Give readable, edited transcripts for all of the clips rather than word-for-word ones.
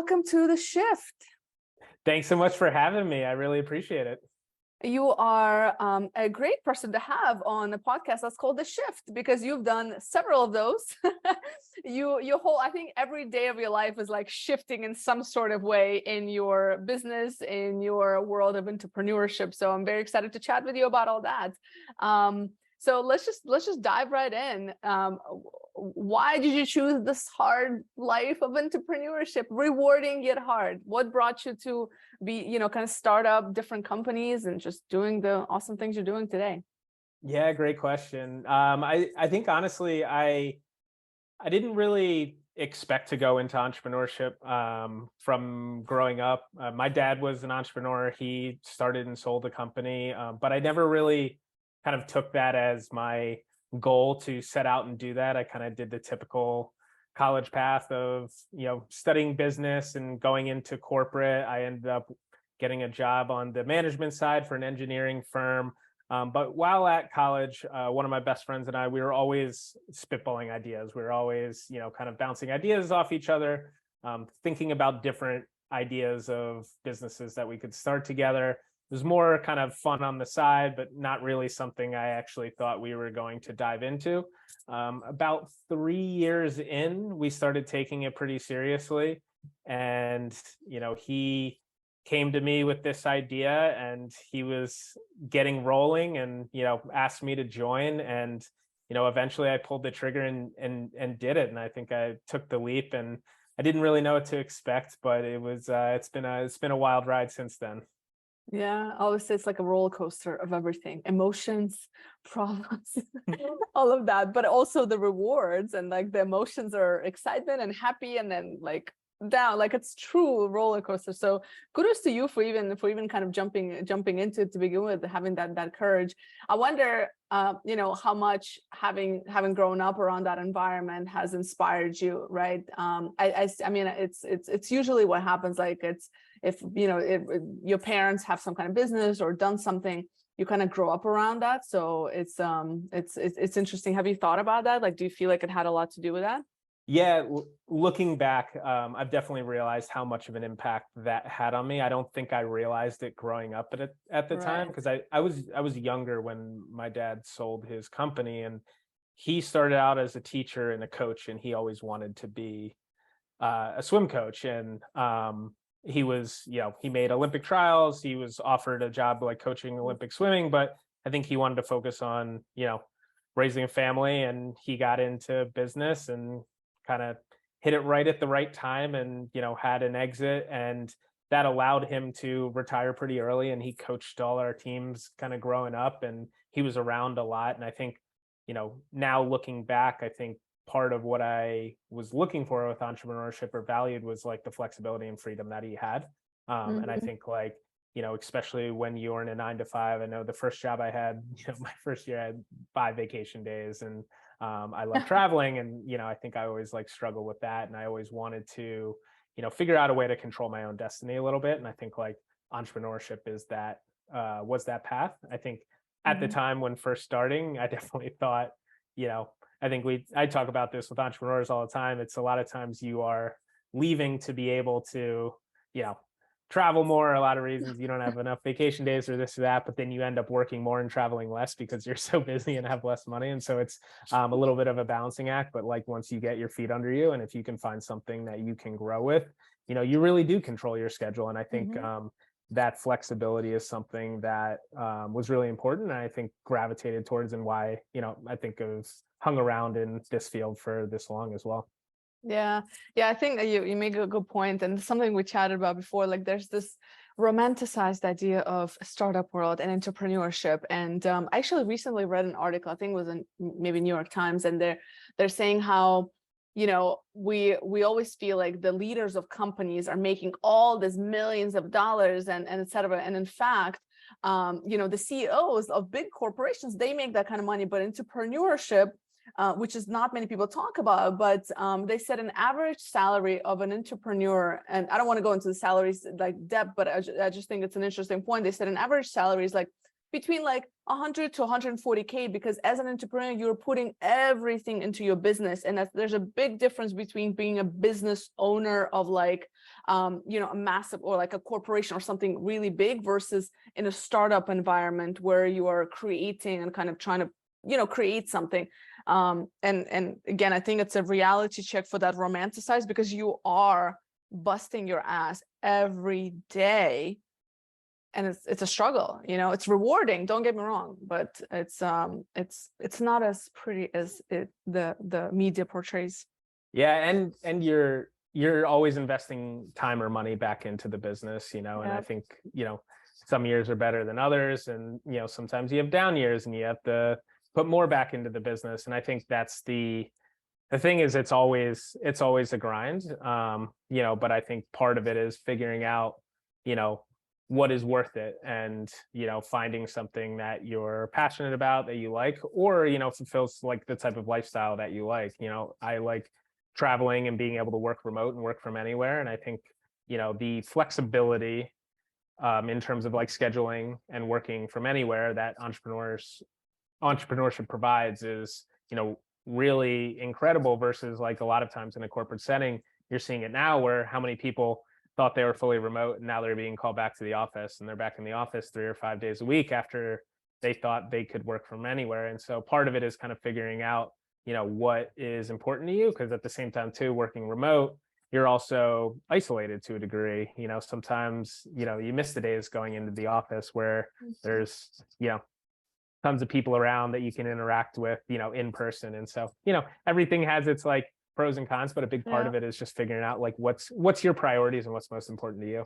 welcome to The Shift. Thanks so much for having me. I really appreciate it. You are a great person to have on a podcast that's called The Shift because you've done several of those. I think every day of your life is like shifting in some sort of way in your business, in your world of entrepreneurship. So I'm very excited to chat with you about all that. So let's just dive right in. Why did you choose this hard life of entrepreneurship, rewarding yet hard? What brought you to be, kind of start up different companies and just doing the awesome things you're doing today? Yeah, great question. I think honestly, I didn't really expect to go into entrepreneurship from growing up. My dad was an entrepreneur. He started and sold a company, but I never really kind of took that as my goal to set out and do that. I kind of did the typical college path of, studying business and going into corporate. I ended up getting a job on the management side for an engineering firm. But while at college, one of my best friends and I, we were always spitballing ideas. We were always, kind of bouncing ideas off each other, thinking about different ideas of businesses that we could start together. It was more kind of fun on the side, but not really something I actually thought we were going to dive into. About 3 years in, we started taking it pretty seriously. And, he came to me with this idea and he was getting rolling and, asked me to join. And, eventually I pulled the trigger and did it. And I think I took the leap and I didn't really know what to expect, but it's been a wild ride since then. Yeah, I always say it's like a roller coaster of everything, emotions, problems, all of that, but also the rewards and like the emotions are excitement and happy and then like down, like it's true roller coaster. So kudos to you for even kind of jumping into it to begin with, having that courage. I wonder, how much having grown up around that environment has inspired you, right? I mean, it's usually what happens. Like if your parents have some kind of business or done something, you kind of grow up around that. So it's interesting. Have you thought about that? Like, do you feel like it had a lot to do with that? Yeah, looking back, I've definitely realized how much of an impact that had on me. I don't think I realized it growing up at the time because I was younger when my dad sold his company, and he started out as a teacher and a coach, and he always wanted to be a swim coach. And he was, he made Olympic trials. He was offered a job like coaching Olympic swimming, but I think he wanted to focus on, raising a family, and he got into business and kind of hit it right at the right time and, had an exit, and that allowed him to retire pretty early. And he coached all our teams kind of growing up, and he was around a lot. And I think, now looking back, I think part of what I was looking for with entrepreneurship or valued was like the flexibility and freedom that he had. And I think like, especially when you're in a 9 to 5, I know the first job I had, my first year I had 5 vacation days, and I love traveling. And, I think I always like struggle with that. And I always wanted to, figure out a way to control my own destiny a little bit. And I think like entrepreneurship was that path. I think at the time when first starting, I definitely thought, I think I talk about this with entrepreneurs all the time. It's a lot of times you are leaving to be able to, travel more. A lot of reasons you don't have enough vacation days or this or that, but then you end up working more and traveling less because you're so busy and have less money. And so it's a little bit of a balancing act. But like once you get your feet under you, and if you can find something that you can grow with, you really do control your schedule. And I think that flexibility is something that was really important. And I think gravitated towards, and why, I think I've hung around in this field for this long as well. Yeah. I think you make a good point, and something we chatted about before. Like, there's this romanticized idea of startup world and entrepreneurship. And I actually recently read an article, I think it was in maybe New York Times, and they're saying how we always feel like the leaders of companies are making all these millions of dollars and et cetera. And in fact, the CEOs of big corporations, they make that kind of money, but entrepreneurship, which is not many people talk about, but they said an average salary of an entrepreneur, and I don't want to go into the salaries like depth, but I just think it's an interesting point. They said an average salary is like between like 100 to 140K, because as an entrepreneur, you're putting everything into your business. And there's a big difference between being a business owner of like a massive or like a corporation or something really big versus in a startup environment where you are creating and kind of trying to create something. And again, I think it's a reality check for that romanticized, because you are busting your ass every day, and it's a struggle. It's rewarding, don't get me wrong, but it's not as pretty as the media portrays. Yeah, and you're always investing time or money back into the business, and I think, some years are better than others, and sometimes you have down years and you have to put more back into the business. And I think that's the thing is, it's always a grind. But I think part of it is figuring out, what is worth it, and finding something that you're passionate about, that you like, or fulfills like the type of lifestyle that you like. I like traveling and being able to work remote and work from anywhere. And I think the flexibility in terms of like scheduling and working from anywhere that entrepreneurship provides is really incredible, versus like a lot of times in a corporate setting, you're seeing it now, where how many people thought they were fully remote and now they're being called back to the office, and they're back in the office 3 or 5 days a week after they thought they could work from anywhere. And so part of it is kind of figuring out what is important to you, because at the same time too, working remote, you're also isolated to a degree. Sometimes you miss the days going into the office where there's tons of people around that you can interact with in person. And so everything has its like pros and cons, but a big part of it is just figuring out like what's your priorities and what's most important to you.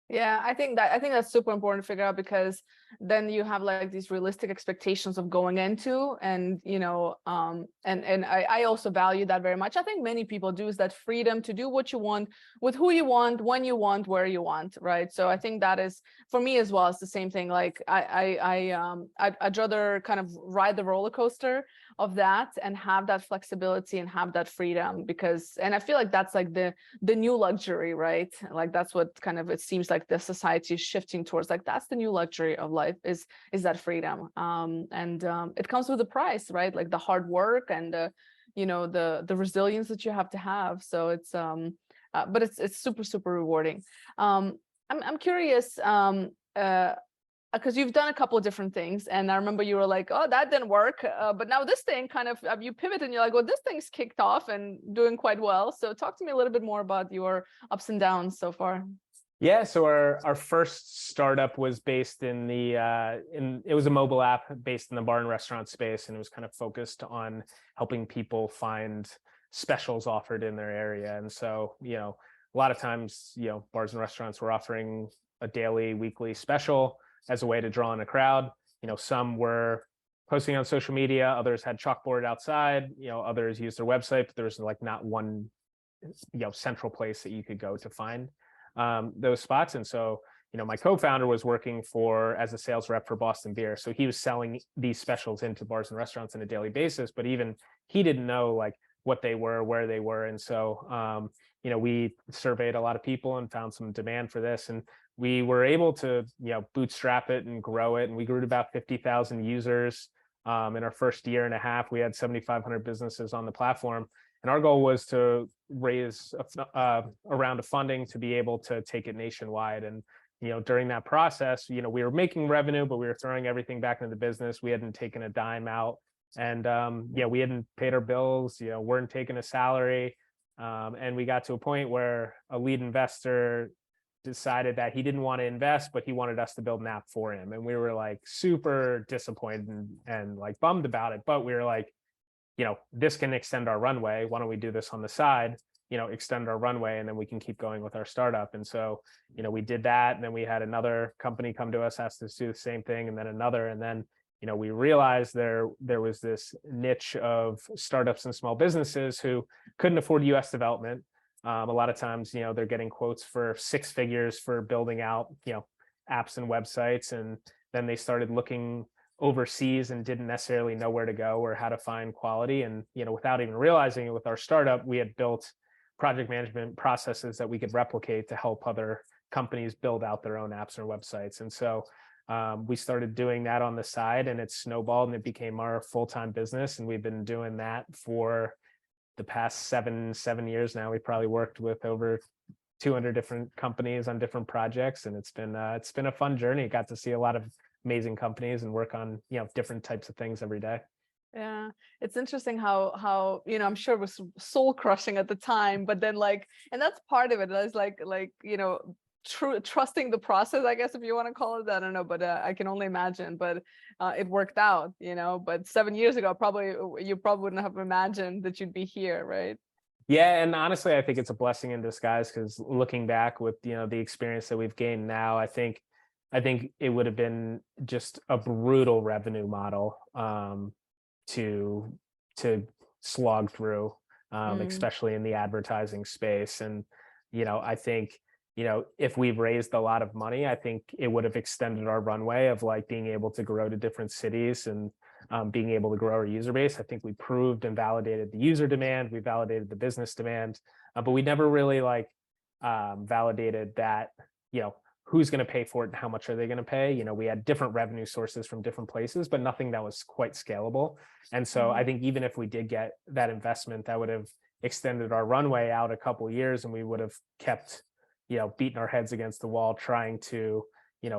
Yeah, I think that's super important to figure out, because then you have like these realistic expectations of going into, and and I also value that very much. I think many people do, is that freedom to do what you want, with who you want, when you want, where you want, right? So I think that is, for me as well, it's the same thing. Like I'd rather kind of ride the roller coaster of that and have that flexibility and have that freedom, because, and I feel like that's like the new luxury, right? Like that's what kind of, it seems like the society is shifting towards, like that's the new luxury of life, is that freedom. And it comes with a price, right? Like the hard work and the resilience that you have to have. So it's but it's super, super rewarding. I'm curious, because you've done a couple of different things, and I remember you were like, oh, that didn't work, but now this thing kind of, you pivot and you're like, well, this thing's kicked off and doing quite well. So talk to me a little bit more about your ups and downs so far. Yeah, so our first startup was based in it was a mobile app based in the bar and restaurant space, and it was kind of focused on helping people find specials offered in their area. And so a lot of times bars and restaurants were offering a daily, weekly special as a way to draw in a crowd. Some were posting on social media, others had chalkboard outside, others used their website, but there was like not one central place that you could go to find those spots. And so my co-founder was working as a sales rep for Boston Beer, so he was selling these specials into bars and restaurants on a daily basis, but even he didn't know like what they were, where they were. And so we surveyed a lot of people and found some demand for this, and we were able to bootstrap it and grow it, and we grew to about 50,000 users in our first year and a half. We had 7,500 businesses on the platform, and our goal was to raise a round of funding to be able to take it nationwide. And during that process, we were making revenue, but we were throwing everything back into the business. We hadn't taken a dime out, and we hadn't paid our bills, weren't taking a salary, and we got to a point where a lead investor decided that he didn't want to invest, but he wanted us to build an app for him. And we were like super disappointed and like bummed about it, but we were like, this can extend our runway. Why don't we do this on the side, extend our runway, and then we can keep going with our startup. And so, we did that. And then we had another company come to us, asked us to do the same thing, and then another. And then, we realized there was this niche of startups and small businesses who couldn't afford US development. A lot of times, they're getting quotes for 6 figures for building out, apps and websites. And then they started looking overseas and didn't necessarily know where to go or how to find quality. And, without even realizing it, with our startup, we had built project management processes that we could replicate to help other companies build out their own apps or websites. And so we started doing that on the side, and it snowballed and it became our full-time business. And we've been doing that for the past seven years now. We probably worked with over 200 different companies on different projects, and it's been a fun journey. Got to see a lot of amazing companies and work on, different types of things every day. Yeah, it's interesting how I'm sure it was soul crushing at the time, but then like, and that's part of it. Is like trusting the process, I guess, if you want to call it. I don't know, but I can only imagine. But it worked out, But 7 years ago, you probably wouldn't have imagined that you'd be here, right? Yeah, and honestly, I think it's a blessing in disguise, because looking back with, the experience that we've gained now, I think it would have been just a brutal revenue model, to slog through, Mm, especially in the advertising space. And I think, if we've raised a lot of money, I think it would have extended our runway of like being able to grow to different cities, and being able to grow our user base. I think we proved and validated the user demand, we validated the business demand, but we never really like validated that, who's going to pay for it and how much are they going to pay. We had different revenue sources from different places, but nothing that was quite scalable. And so I mm, think even if we did get that investment, that would have extended our runway out a couple of years, and we would have kept, beating our heads against the wall trying to,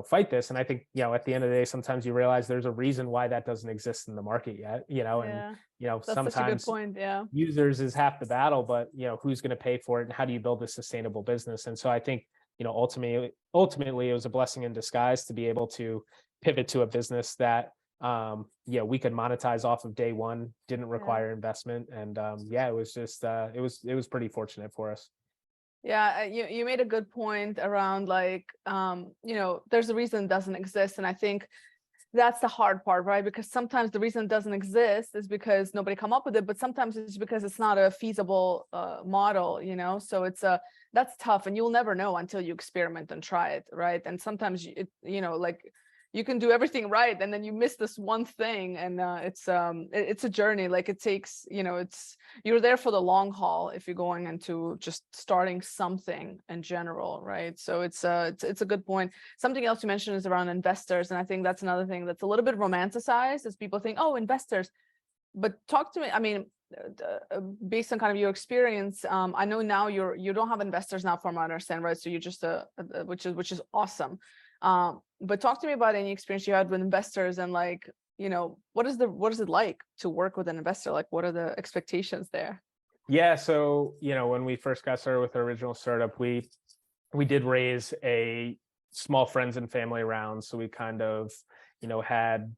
fight this. And I think, at the end of the day, sometimes you realize there's a reason why that doesn't exist in the market yet, and, yeah, that's such a good sometimes point. Yeah. users is half the battle, but, who's going to pay for it, and how do you build a sustainable business? And so I think, ultimately it was a blessing in disguise to be able to pivot to a business that, we could monetize off of day one, didn't Yeah. require investment. And yeah, it was just it was pretty fortunate for us. Yeah, you made a good point around like there's a reason it doesn't exist, and I think that's the hard part, right? Because sometimes the reason it doesn't exist is because nobody come up with it, but sometimes it's because it's not a feasible model, So it's that's tough, and you'll never know until you experiment and try it, right? And sometimes like you can do everything right, and then you miss this one thing, and it's a journey. Like it takes, you're there for the long haul if you're going into just starting something in general, right? So it's a good point. Something else you mentioned is around investors, and I think that's another thing that's a little bit romanticized, as people think, oh, investors. But talk to me. I mean, based on kind of your experience, I know now you don't have investors now, from what I understand, right? So you're just which is awesome. But talk to me about any experience you had with investors, and like, what is it like to work with an investor? Like, what are the expectations there? Yeah, so when we first got started with our original startup, we did raise a small friends and family round. So we kind of, had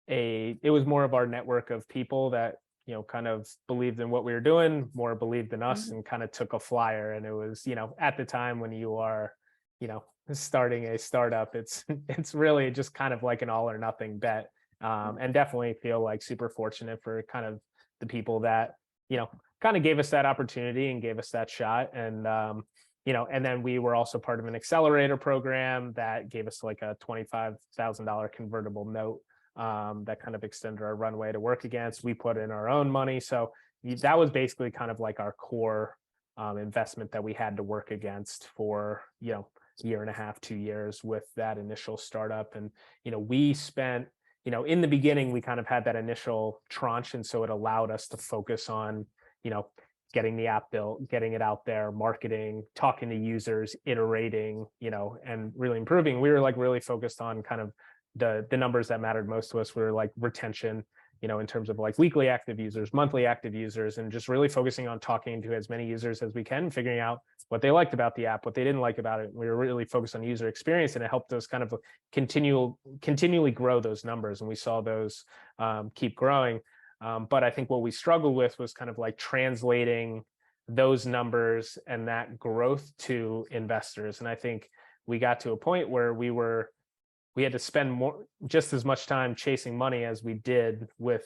it was more of our network of people that, kind of believed in what we were doing, more believed in us, Mhm. and kind of took a flyer. And it was, at the time when you are, starting a startup, it's it's really just kind of like an all or nothing bet. And definitely feel like super fortunate for kind of the people that, kind of gave us that opportunity and gave us that shot. And and then we were also part of an accelerator program that gave us like a $25,000 convertible note, that kind of extended our runway to work against. We put in our own money. So that was basically kind of like our core investment that we had to work against for, year and a half, 2 years with that initial startup. And, we spent, in the beginning, we kind of had that initial tranche. And so it allowed us to focus on, getting the app built, getting it out there, marketing, talking to users, iterating, and really improving. We were like really focused on kind of the numbers that mattered most to us. We were like retention, in terms of like weekly active users, monthly active users, and just really focusing on talking to as many users as we can, figuring out what they liked about the app, what they didn't like about it. We were really focused on user experience, and it helped us kind of continually grow those numbers. And we saw those keep growing. But I think what we struggled with was kind of like translating those numbers and that growth to investors. And I think we got to a point where we had to spend just as much time chasing money as we did with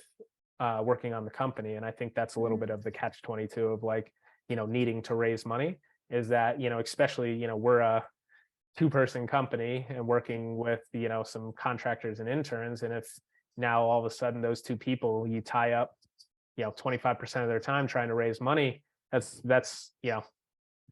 working on the company. And I think that's a little bit of the catch-22 of like, needing to raise money, is that, especially, we're a two-person company and working with, some contractors and interns. And if now all of a sudden those two people, you tie up, 25% of their time trying to raise money, that's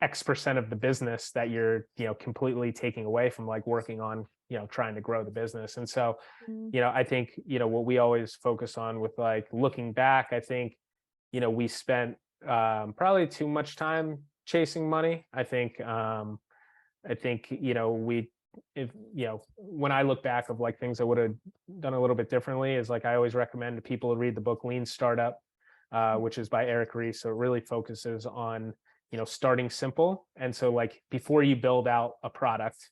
X% of the business that you're, completely taking away from like working on, trying to grow the business. And so, Mm, I think, what we always focus on with like looking back, I think, we spent probably too much time chasing money. I think, if, when I look back of like things I would have done a little bit differently is like, I always recommend people to read the book Lean Startup, which is by Eric Ries. So it really focuses on, starting simple. And so like before you build out a product,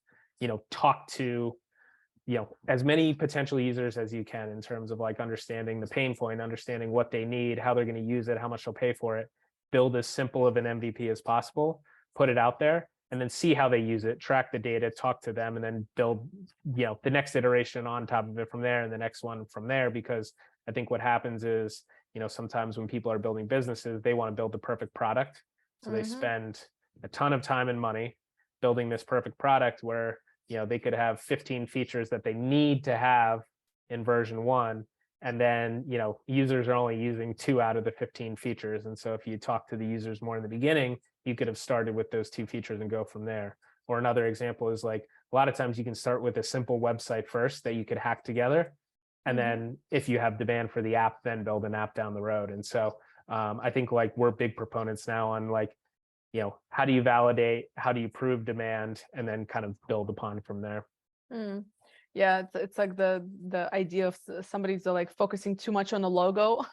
talk to, as many potential users as you can in terms of like understanding the pain point, understanding what they need, how they're going to use it, how much they'll pay for it, build as simple of an MVP as possible, put it out there, and then see how they use it, track the data, talk to them, and then build, the next iteration on top of it from there and the next one from there. Because I think what happens is, sometimes when people are building businesses, they want to build the perfect product. So they spend a ton of time and money building this perfect product where, they could have 15 features that they need to have in version 1. And then, users are only using 2 out of the 15 features. And so if you talk to the users more in the beginning, you could have started with those 2 features and go from there. Or another example is like, a lot of times you can start with a simple website first that you could hack together. And then if you have demand for the app, then build an app down the road. And so I think like we're big proponents now on like, how do you validate, how do you prove demand, and then kind of build upon from there. Yeah, it's like the idea of somebody's like focusing too much on the logo.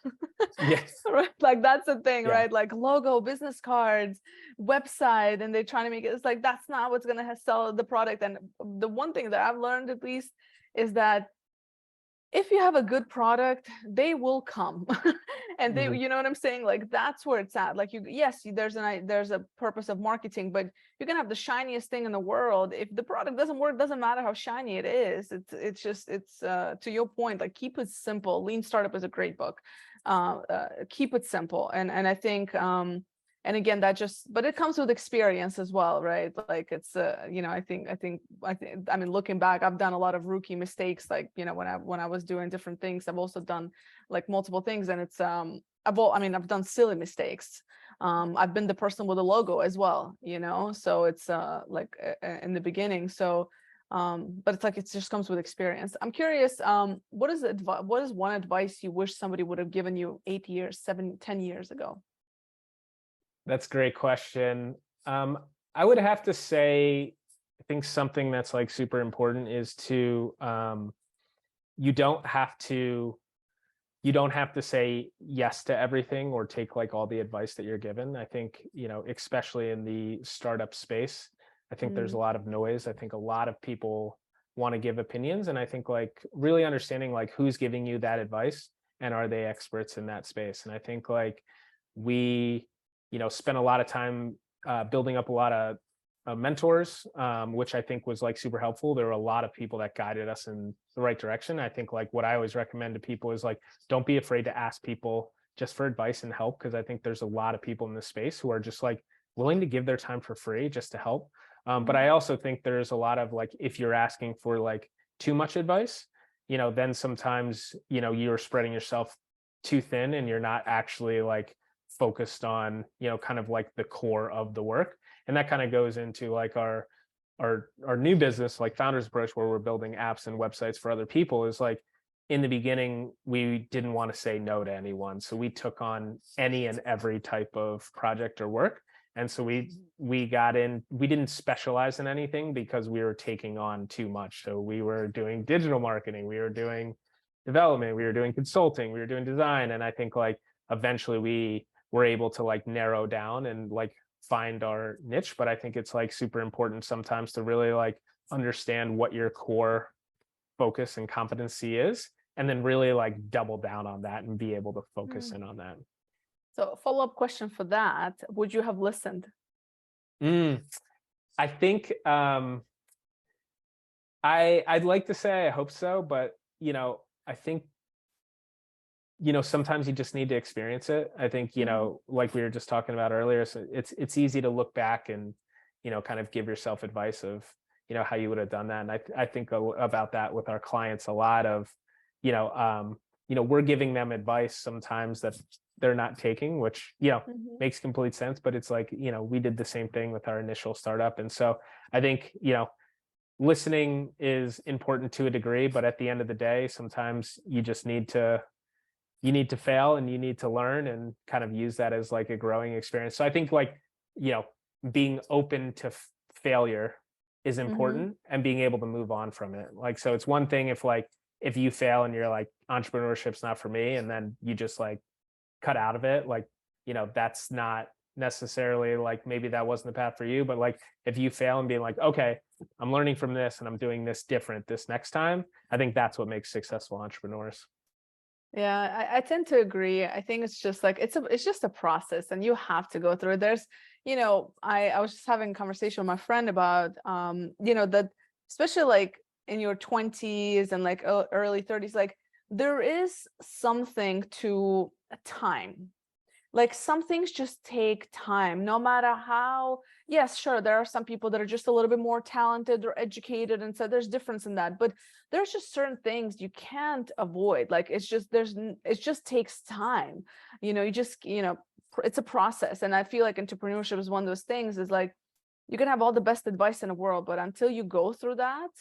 Yes. Right? Like that's the thing, Yeah. right? Like logo, business cards, website, and they're trying to make it. It's like that's not what's gonna sell the product. And the one thing that I've learned at least is that if you have a good product, they will come. And they, you know what I'm saying? Like that's where it's at. Like yes, there's a purpose of marketing, but you can have the shiniest thing in the world. If the product doesn't work, doesn't matter how shiny it is. It's to your point, like keep it simple. Lean Startup is a great book. Keep it simple. And I think and again, but it comes with experience as well, right? Like it's I mean, looking back, I've done a lot of rookie mistakes. Like, when I was doing different things, I've also done like multiple things, and it's I've done silly mistakes. I've been the person with a logo as well, so it's in the beginning. So but it's like it just comes with experience. I'm curious, what is one advice you wish somebody would have given you 8 years, 7, 10 years ago? That's a great question. I would have to say, I think something that's like super important is to, you don't have to say yes to everything or take like all the advice that you're given. I think, especially in the startup space, I think there's a lot of noise. I think a lot of people want to give opinions. And I think like really understanding like who's giving you that advice and are they experts in that space. And I think like we, spent a lot of time building up a lot of mentors, which I think was like super helpful. There were a lot of people that guided us in the right direction. I think like what I always recommend to people is like, don't be afraid to ask people just for advice and help. Cause I think there's a lot of people in this space who are just like willing to give their time for free just to help. But I also think there's a lot of like, if you're asking for like too much advice, then sometimes, you're spreading yourself too thin and you're not actually like focused on, kind of like the core of the work. And that kind of goes into like our new business, like Founders Approach, where we're building apps and websites for other people, is like in the beginning, we didn't want to say no to anyone. So we took on any and every type of project or work. And so we got in, we didn't specialize in anything because we were taking on too much. So we were doing digital marketing, we were doing development, we were doing consulting, we were doing design. And I think like eventually we were able to like narrow down and like find our niche. But I think it's like super important sometimes to really like understand what your core focus and competency is, and then really like double down on that and be able to focus in on that. So follow-up question for that, would you have listened? I think I'd like to say I hope so, but I think sometimes you just need to experience it. I think, like we were just talking about earlier, so it's easy to look back and, kind of give yourself advice of, how you would have done that. And I think about that with our clients a lot of, we're giving them advice sometimes that they're not taking, which, makes complete sense. But it's like, we did the same thing with our initial startup. And so I think, listening is important to a degree, but at the end of the day, sometimes you just need to fail and you need to learn and kind of use that as like a growing experience. So I think like, being open to failure is Mm-hmm. important, and being able to move on from it. Like, so it's one thing if like, if you fail and you're like, entrepreneurship's not for me, and then you just like cut out of it, like, that's not necessarily like, maybe that wasn't the path for you, but like, if you fail and being like, okay, I'm learning from this and I'm doing this different this next time, I think that's what makes successful entrepreneurs. Yeah, I tend to agree. I think it's just like it's just a process and you have to go through it. There's, I was just having a conversation with my friend about that especially like in your 20s and like early 30s, like there is something to time. Like some things just take time, no matter how, yes, sure, there are some people that are just a little bit more talented or educated, and so there's difference in that. But there's just certain things you can't avoid. Like it's just it just takes time. You just, it's a process. And I feel like entrepreneurship is one of those things, is like you can have all the best advice in the world, but until you go through that,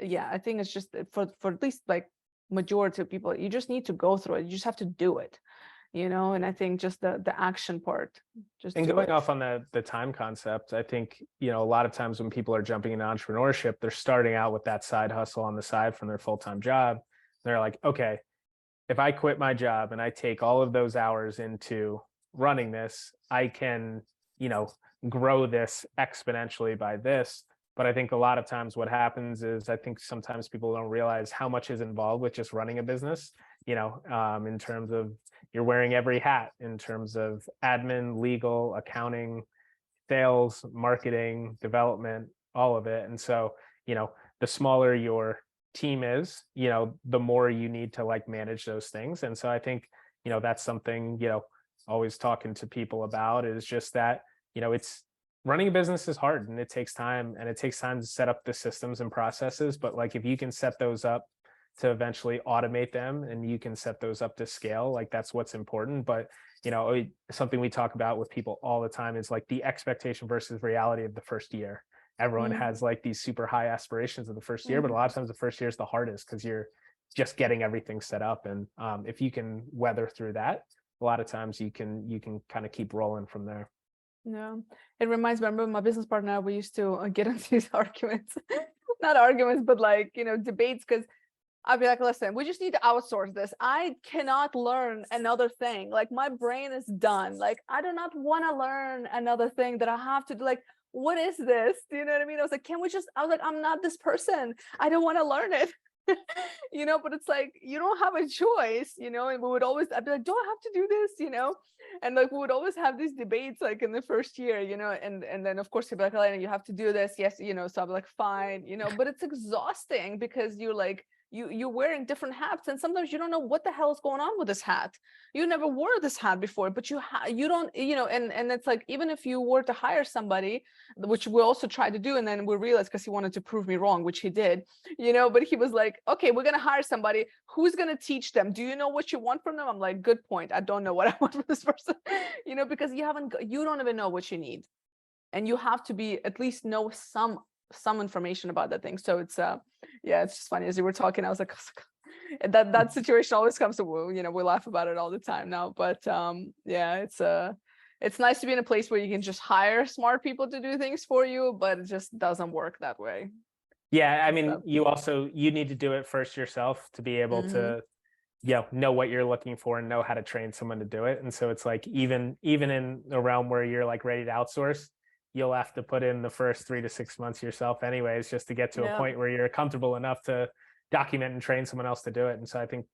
yeah, I think it's just for at least like majority of people, you just need to go through it. You just have to do it, and I think just the action part, just And do going it. off on the time concept, I think, a lot of times when people are jumping into entrepreneurship, they're starting out with that side hustle on the side from their full-time job. They're like, okay, if I quit my job and I take all of those hours into running this, I can, you know, grow this exponentially by this. But I think a lot of times what happens is, I think sometimes people don't realize how much is involved with just running a business, in terms of, you're wearing every hat in terms of admin, legal, accounting, sales, marketing, development, all of it. And so, the smaller your team is, the more you need to like manage those things. And so I think, that's something, always talking to people about, is just that, it's, running a business is hard and it takes time, and it takes time to set up the systems and processes. But like, if you can set those up to eventually automate them, and you can set those up to scale, like that's what's important. But something we talk about with people all the time is like the expectation versus reality of the first year. Everyone Mm, has like these super high aspirations of the first year, but a mhm. lot of times the first year is the hardest because you're just getting everything set up. And if you can weather through that, a lot of times you can kind of keep rolling from there. Yeah, it reminds me. I remember my business partner, we used to get into these arguments, not arguments, but like debates, because I'd be like, listen, we just need to outsource this. I cannot learn another thing. Like my brain is done. Like I do not want to learn another thing that I have to do. Like, what is this? Do you know what I mean? I was like, can we just, I was like, I'm not this person. I don't want to learn it. But it's like you don't have a choice, and we would always, I'd be like, do I have to do this? And like we would always have these debates like in the first year, and then of course he'd be like, Elena, you have to do this. Yes, so I'm like, fine, but it's exhausting because you're like, you're wearing different hats, and sometimes you don't know what the hell is going on with this hat. You never wore this hat before, but you don't, and it's like, even if you were to hire somebody, which we also tried to do, and then we realized, because he wanted to prove me wrong, which he did, but he was like, okay, we're gonna hire somebody who's gonna teach them. Do you know what you want from them? I'm like, good point. I don't know what I want from this person, because you don't even know what you need, and you have to be at least know some information about that thing. So it's yeah, it's just funny. As you were talking, I was like, that situation always comes to, we laugh about it all the time now. But yeah, it's nice to be in a place where you can just hire smart people to do things for you, but it just doesn't work that way. Yeah, I mean, So, you need to do it first yourself to be able mhm. to, know what you're looking for and know how to train someone to do it. And so it's like, even in a realm where you're like ready to outsource, you'll have to put in the first 3 to 6 months yourself anyways, just to get to a Yeah. point where you're comfortable enough to document and train someone else to do it. And so I think,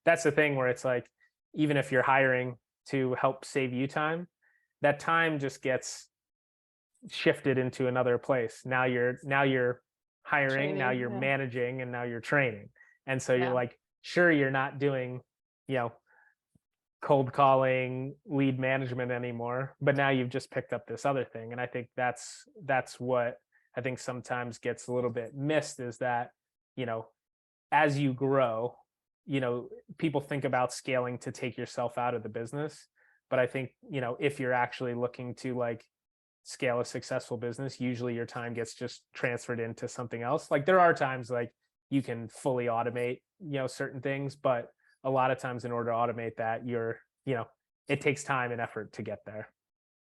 that's the thing where it's like, even if you're hiring to help save you time, that time just gets shifted into another place. Now you're hiring, now Training. you're Yeah. managing, and now you're training. And so you're Yeah. like, sure, you're not doing, you know, cold calling, lead management anymore, but now you've just picked up this other thing. And I think that's what I think sometimes gets a little bit missed, is that, you know, as you grow, people think about scaling to take yourself out of the business. But I think, if you're actually looking to like scale a successful business, usually your time gets just transferred into something else. Like there are times like you can fully automate, certain things, but a lot of times in order to automate that, it takes time and effort to get there.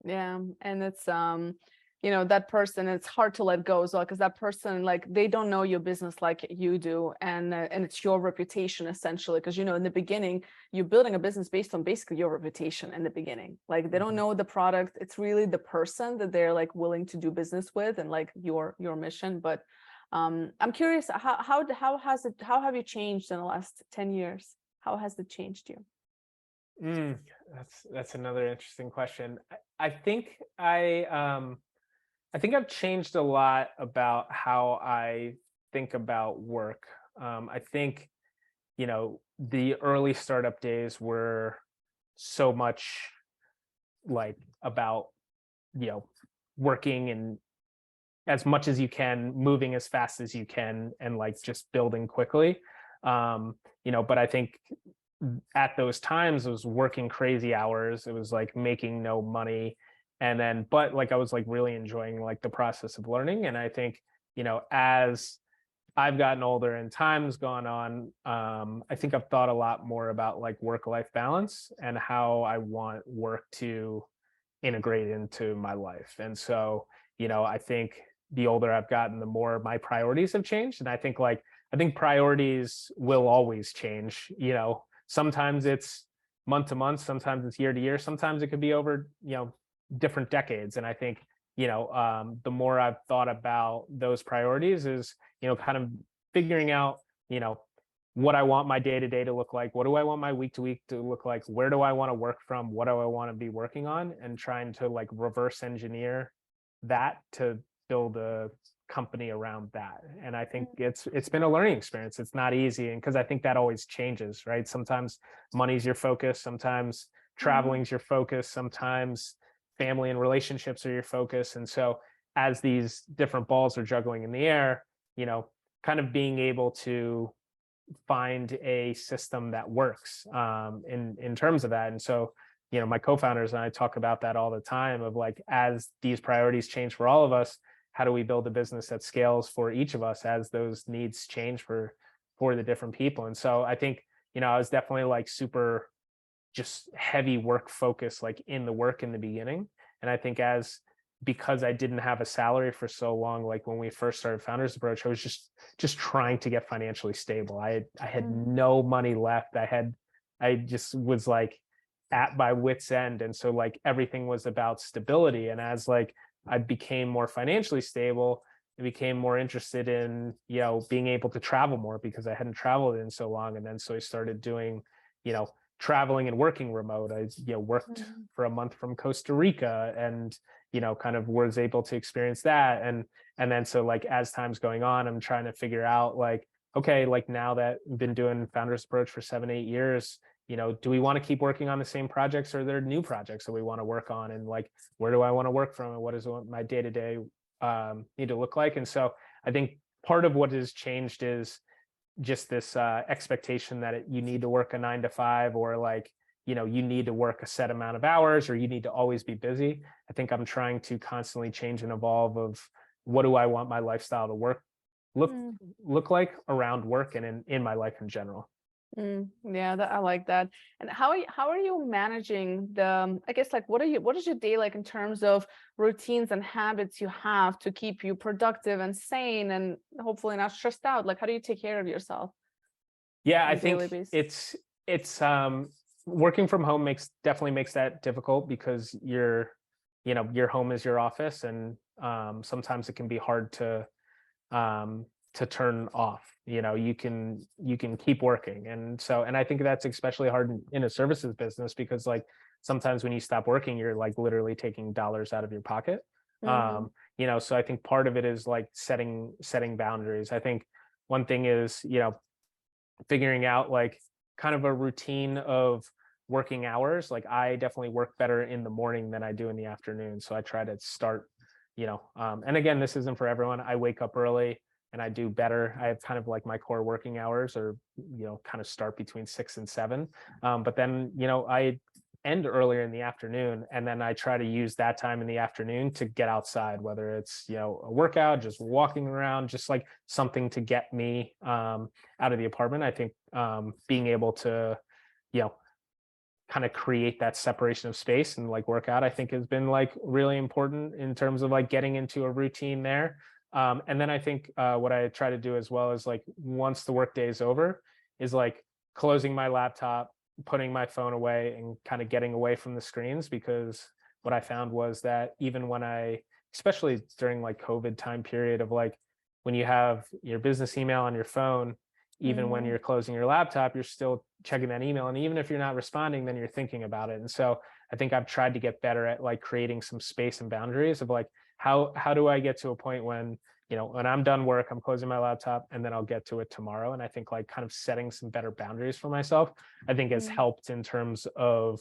Yeah, and it's that person, it's hard to let go as well, because that person, like, they don't know your business like you do, and it's your reputation essentially, because in the beginning you're building a business based on basically your reputation in the beginning. Like, they don't Mhm. know the product, it's really the person that they're like willing to do business with, and like your mission. But I'm curious, how have you changed in the last 10 years? How has it changed you? Mm, that's another interesting question. I think I've changed a lot about how I think about work. I think, the early startup days were so much like about, you know, working and as much as you can, moving as fast as you can, and like just building quickly. But I think at those times I was working crazy hours. It was like making no money. And then, but like I was like really enjoying like the process of learning. And I think, as I've gotten older and time's gone on, I think I've thought a lot more about like work-life balance and how I want work to integrate into my life. And so, I think the older I've gotten, the more my priorities have changed. And I think priorities will always change. Sometimes it's month to month, sometimes it's year to year, sometimes it could be over, different decades. And I think, the more I've thought about those priorities is, kind of figuring out, you know, what I want my day to day to look like. What do I want my week to week to look like? Where do I want to work from? What do I want to be working on? And trying to like reverse engineer that to build a company around that. And I think it's been a learning experience. It's not easy, and because I think that always changes, right? Sometimes money's your focus, sometimes Mhm. traveling's your focus, sometimes family and relationships are your focus. And so as these different balls are juggling in the air, you know, kind of being able to find a system that works in terms of that. And so, my co-founders and I talk about that all the time of like, as these priorities change for all of us, how do we build a business that scales for each of us as those needs change for the different people? And so I think, I was definitely like super just heavy work focus, like in the work in the beginning. And I think because I didn't have a salary for so long, like when we first started Founders Approach, I was just trying to get financially stable. I had Mhm. no money left. I just was like at my wit's end. And so like everything was about stability. And as like I became more financially stable, I became more interested in, being able to travel more because I hadn't traveled in so long. And then so I started doing, you know, traveling and working remote. I, worked Mhm. for a month from Costa Rica, and kind of was able to experience that. And then so like as time's going on, I'm trying to figure out like, okay, like now that I've been doing Founders Approach for 7 8 years, do we want to keep working on the same projects, or are there new projects that we want to work on? And like, where do I want to work from, and what does my day-to-day need to look like? And so I think part of what has changed is just this expectation that you need to work a 9 to 5, or like, you need to work a set amount of hours, or you need to always be busy. I think I'm trying to constantly change and evolve of what do I want my lifestyle to look Mm. look like around work and in my life in general. Yeah, I like that. And how are you managing I guess, like, what is your day like in terms of routines and habits you have to keep you productive and sane and hopefully not stressed out? Like, how do you take care of yourself Yeah, on I a daily think basis? it's working from home definitely makes that difficult because your home is your office, and sometimes it can be hard to turn off. You can keep working. And I think that's especially hard in a services business, because like sometimes when you stop working, you're like literally taking dollars out of your pocket. Hmm. So I think part of it is like setting boundaries. I think one thing is, figuring out like kind of a routine of working hours. Like I definitely work better in the morning than I do in the afternoon. So I try to start, and again, this isn't for everyone. I wake up early and I do better. I have kind of like my core working hours, or, kind of start between 6 and 7. But then, I end earlier in the afternoon, and then I try to use that time in the afternoon to get outside, whether it's, a workout, just walking around, just like something to get me out of the apartment. I think being able to, you know, kind of create that separation of space and like work out, I think has been like really important in terms of like getting into a routine there. And then I think what I try to do as well is like once the workday is over, is like closing my laptop, putting my phone away, and kind of getting away from the screens. Because what I found was that even when especially during like COVID time period of like when you have your business email on your phone, even when you're closing your laptop, you're still checking that email. And even if you're not responding, then you're thinking about it. And so I think I've tried to get better at like creating some space and boundaries of like, how do I get to a point when, when I'm done work, I'm closing my laptop and then I'll get to it tomorrow. And I think like kind of setting some better boundaries for myself, I think has helped in terms of,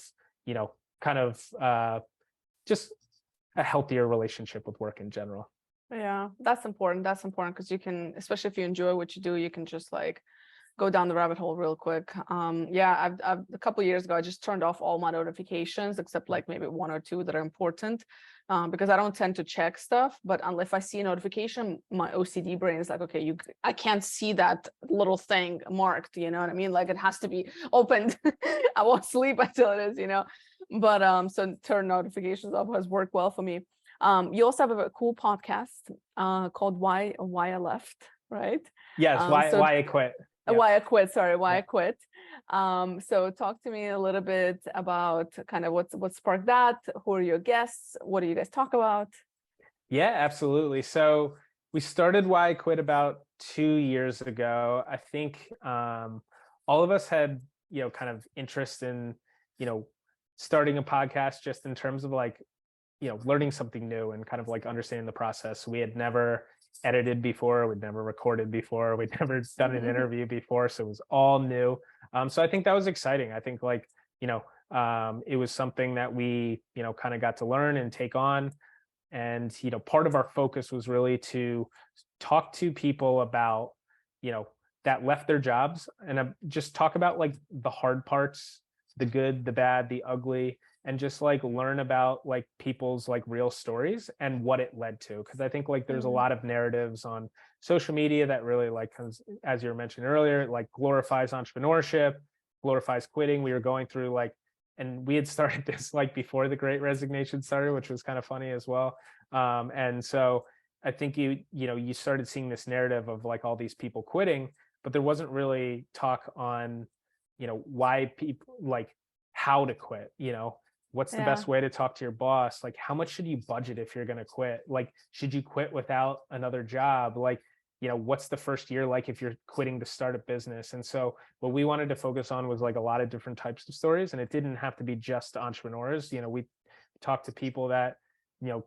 kind of just a healthier relationship with work in general. Yeah, that's important. That's important because you can, especially if you enjoy what you do, you can just like go down the rabbit hole real quick. Yeah, I've a couple of years ago, I just turned off all my notifications except like maybe one or two that are important, because I don't tend to check stuff. But if I see a notification, my OCD brain is like, okay, I can't see that little thing marked. You know what I mean? Like it has to be opened. I won't sleep until it is. But so turn notifications off has worked well for me. You also have a cool podcast called Why I Left, right? Yes, why I quit. Yep. Why I quit. Sorry, why I quit. So talk to me a little bit about kind of what sparked that. Who are your guests? What do you guys talk about? Yeah, absolutely. So we started Why I Quit about 2 years ago. I think all of us had, kind of interest in, starting a podcast just in terms of like, learning something new and kind of like understanding the process. We had never edited before, we'd never recorded before, we'd never done an interview before, so it was all new. So I think that was exciting. I think like, it was something that we, kind of got to learn and take on. And, part of our focus was really to talk to people about, that left their jobs and just talk about like the hard parts, the good, the bad, the ugly, and just like learn about like people's like real stories and what it led to. Because I think like there's a lot of narratives on social media that really like, as you were mentioning earlier, like glorifies entrepreneurship, glorifies quitting. We were going through like, and we had started this like before the Great Resignation started, which was kind of funny as well. And so I think you started seeing this narrative of like all these people quitting, but there wasn't really talk on, why people like how to quit, what's the best way to talk to your boss? Like, how much should you budget if you're going to quit? Like, should you quit without another job? Like, what's the first year like if you're quitting to start a business? And so what we wanted to focus on was like a lot of different types of stories. And it didn't have to be just entrepreneurs. We talked to people that,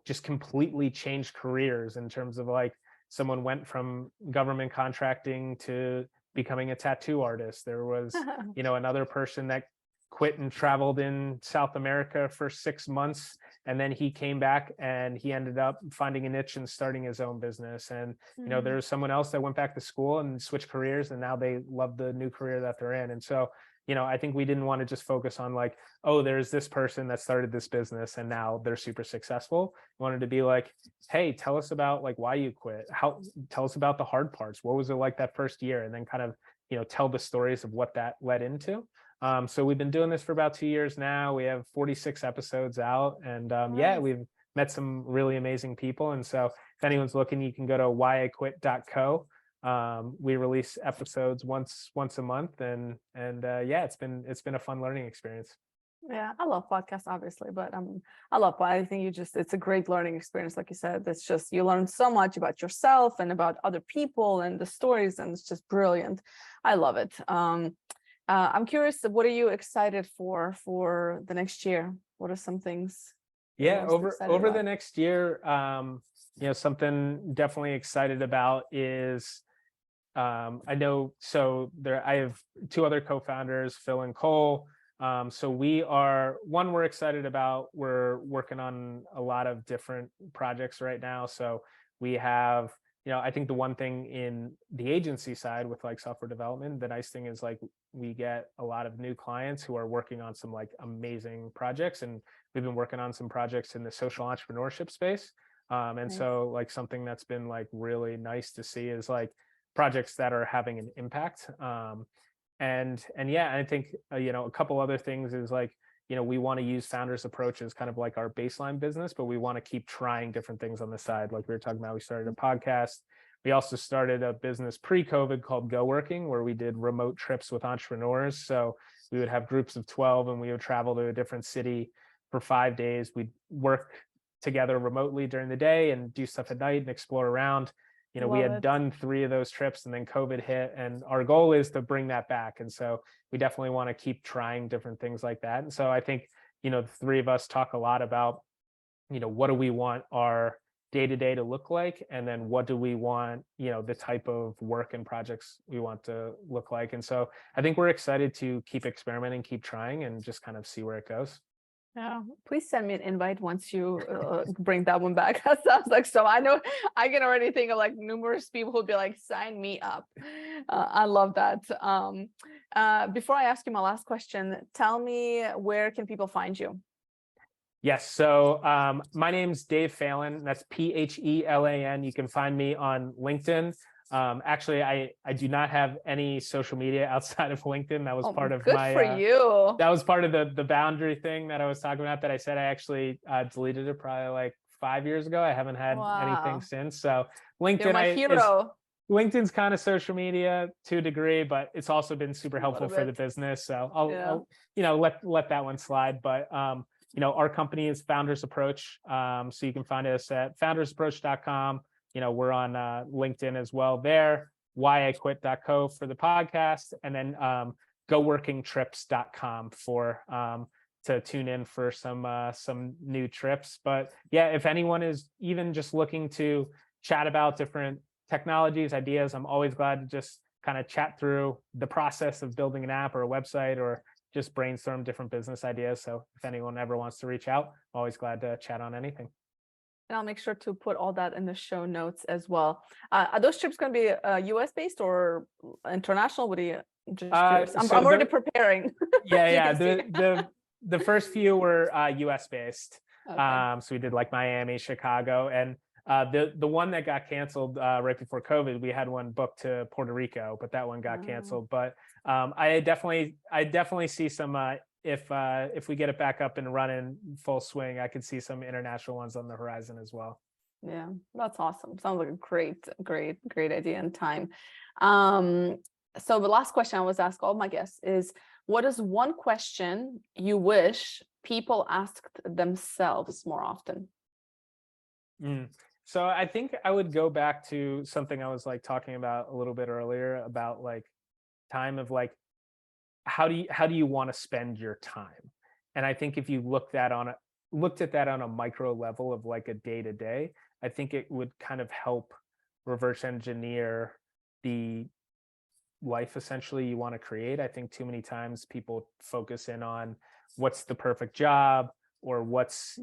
just completely changed careers in terms of like someone went from government contracting to becoming a tattoo artist. There was, another person that quit and traveled in South America for 6 months. And then he came back and he ended up finding a niche and starting his own business. And, there's someone else that went back to school and switched careers and now they love the new career that they're in. And so, I think we didn't want to just focus on like, oh, there's this person that started this business and now they're super successful. We wanted to be like, hey, tell us about like why you quit. Tell us about the hard parts. What was it like that first year? And then kind of, tell the stories of what that led into. So we've been doing this for about 2 years now. We have 46 episodes out, and yeah, we've met some really amazing people. And so if anyone's looking, you can go to whyiquit.co. We release episodes once a month, and yeah, it's been a fun learning experience. Yeah, I love podcasts, obviously, but I love, I think it's a great learning experience. Like you said, it's just, you learn so much about yourself and about other people and the stories, and it's just brilliant. I love it. I'm curious, what are you excited for the next year? What are some things? Yeah, over the next year, something definitely excited about is I know, so I have two other co-founders, Phil and Cole. So we're excited about, we're working on a lot of different projects right now. So we have, I think the one thing in the agency side with like software development, the nice thing is like we get a lot of new clients who are working on some like amazing projects. And we've been working on some projects in the social entrepreneurship space. And so like something that's been like really nice to see is like projects that are having an impact. And yeah, I think, a couple other things is like, we want to use Founders Approach as kind of like our baseline business, but we want to keep trying different things on the side. Like we were talking about, we started a podcast. We also started a business pre-COVID called Go Working, where we did remote trips with entrepreneurs. So we would have groups of 12 and we would travel to a different city for 5 days. We'd work together remotely during the day and do stuff at night and explore around. We had done 3 of those trips and then COVID hit, and our goal is to bring that back. And so we definitely want to keep trying different things like that. And so I think, the 3 of us talk a lot about, what do we want our day-to-day to look like? And then what do we want, the type of work and projects we want to look like? And so I think we're excited to keep experimenting, keep trying, and just kind of see where it goes. Yeah, please send me an invite once you bring that one back. That sounds like so. I know I can already think of like numerous people who'd be like, sign me up. I love that. Before I ask you my last question, tell me, where can people find you? Yes. So my name's Dave Phelan. That's Phelan. You can find me on LinkedIn. Actually, I do not have any social media outside of LinkedIn. That was part of my, for you. That was part of the boundary thing that I was talking about, that I said I actually deleted it probably like 5 years ago. I haven't had anything since. So LinkedIn, you're my hero. LinkedIn's kind of social media to a degree, but it's also been super helpful for the business. So I'll let that one slide. But our company is Founders Approach. So you can find us at foundersapproach.com. We're on LinkedIn as well there, whyiquit.co for the podcast, and then goworkingtrips.com for to tune in for some new trips. But yeah, if anyone is even just looking to chat about different technologies, ideas, I'm always glad to just kind of chat through the process of building an app or a website, or just brainstorm different business ideas. So if anyone ever wants to reach out, I'm always glad to chat on anything. And I'll make sure to put all that in the show notes as well. Are those trips going to be US based or international? What do you just curious? I'm already preparing. Yeah. The first few were US based. Okay. So we did like Miami, Chicago, and the one that got canceled right before COVID, we had one booked to Puerto Rico, but that one got canceled. But I definitely see some if we get it back up and running full swing, I could see some international ones on the horizon as well. Yeah, that's awesome. Sounds like a great idea and time. So the last question I always ask all my guests is, what is one question you wish people asked themselves more often? So I think I would go back to something I was like talking about a little bit earlier about like time of like, how do you want to spend your time? And I think if you looked at that on a micro level of like a day to day, I think it would kind of help reverse engineer the life essentially you want to create. I think too many times people focus in on what's the perfect job, or what's,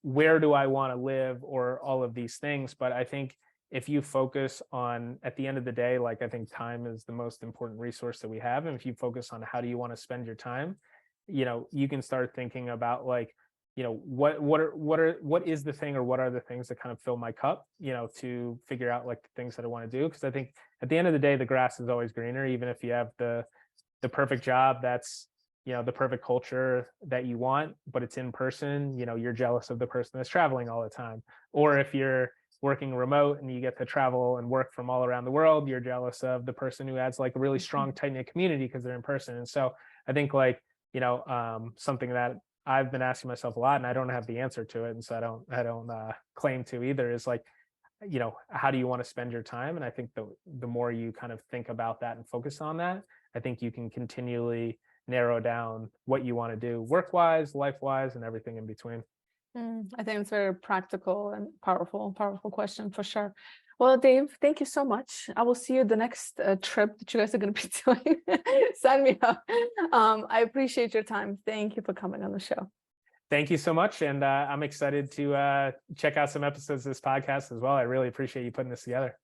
where do I want to live, or all of these things. But I think if you focus on, at the end of the day, like I think time is the most important resource that we have. And if you focus on how do you want to spend your time, you can start thinking about like, what is the thing, or what are the things that kind of fill my cup, to figure out like the things that I want to do. Because I think at the end of the day, the grass is always greener, even if you have the perfect job that's, the perfect culture that you want, but it's in person, you're jealous of the person that's traveling all the time. Or if you're working remote and you get to travel and work from all around the world, you're jealous of the person who has like a really strong, tight-knit community because they're in person. And so I think like, something that I've been asking myself a lot, and I don't have the answer to it, and so I don't claim to either, is like, how do you want to spend your time? And I think the more you kind of think about that and focus on that, I think you can continually narrow down what you want to do work-wise, life-wise, and everything in between. I think it's very practical and powerful question for sure. Well, Dave, thank you so much. I will see you the next trip that you guys are going to be doing. Sign me up. I appreciate your time. Thank you for coming on the show. Thank you so much. And I'm excited to check out some episodes of this podcast as well. I really appreciate you putting this together.